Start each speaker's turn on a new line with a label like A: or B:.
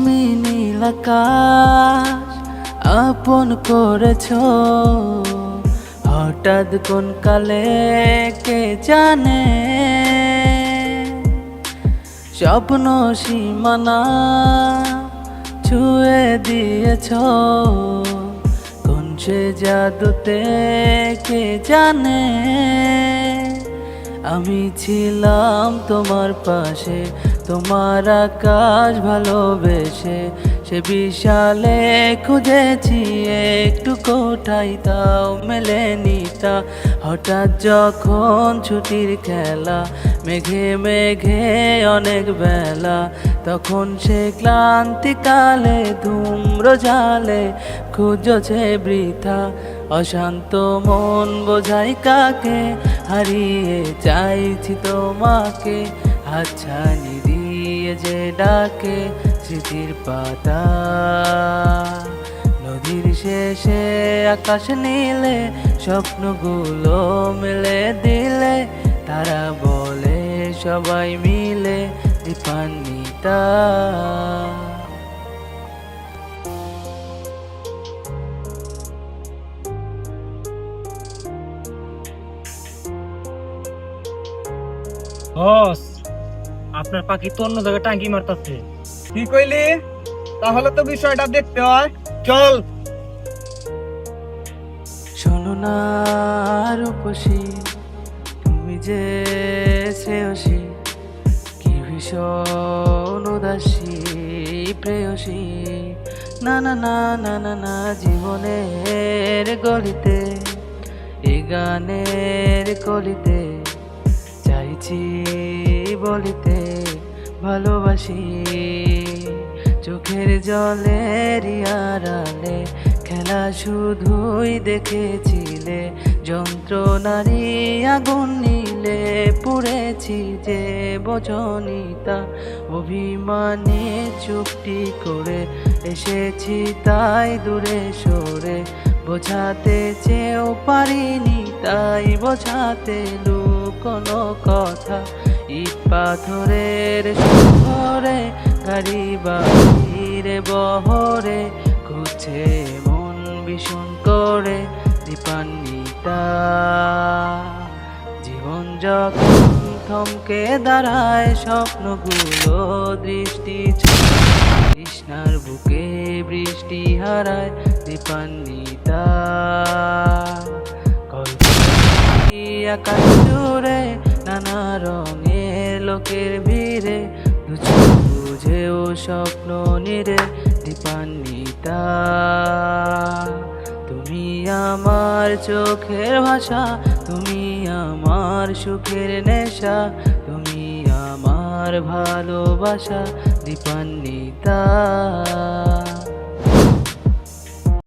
A: তুমি নীল আকাশ আপন করেছ, হঠাৎ কোন কালে কে জানে। স্বপ্ন সীমানা ছুঁয়ে দিয়েছ, কোন সে জাদুতে কে জানে। আমি ছিলাম তোমার পাশে, তোমার আকাশ ভালোবেসে, সে বিশালে খুঁজেছি একটু কোথায় তাও মেলেনি তা। হঠাৎ যখন ছুটির খেলা, মেঘে মেঘে অনেক বেলা, তখন সে ক্লান্তিকালে ধূম্র জালে খুঁজছে বৃথা। অশান্ত মন বোঝাই কাকে, হারিয়ে চাইছি তোমাকে। হাতছানি দিয়ে যে ডাকে স্মৃতির পাতা, নদীর শেষে আকাশ নীলে স্বপ্নগুলো মেলে দিলে। তারা বলে সবাই মিলে দীপান্বিতা।
B: বস, আপনার পাখি তো অন্য জায়গায় টাঙ্কি মারতাছে।
C: কি কইলি? তাহলে তো বিষয়টা দেখতে হয়, চল।
A: শোনো না রূপসী, তুমি যে শ্রেয়সী, কি ভীষণ উদাসী প্রেয়সী। না না না না না না, জীবনের গলিতে এ গানের কলিতে চাইছি বলিতে ভালোবাসি। চোখের জলের আড়ালে খেলা শুধুই দেখেছিলে, যন্ত্রণারই আগুন নীলে পুড়েছি যে বজনিতা। অভিমানে চুপটি করে এসেছি তাই দূরে সরে, বোঝাতে চেয়েও পারিনি তাই বোঝাতে লুকোনো কথা। ইট পাথরের শহরে গাড়ি বাহিরে বহরে, খুঁজছে মন ভীষণ করে দীপান্বিতা। জীবন যখন থমকে দাঁড়ায়, স্বপ্নগুলো দৃষ্টি তৃষ্ণার বুকে বৃষ্টি হারায় দীপান্বিতা। আকাশ জুড়ে নানা রঙের লোকের ভিড়ে, বুঝেও স্বপ্ন নিরে দীপান্বিতা। তুমি আমার চোখের ভাষা, তুমি আমার সুখের নেশা, তুমি আমার ভালোবাসা দীপান্বিতা।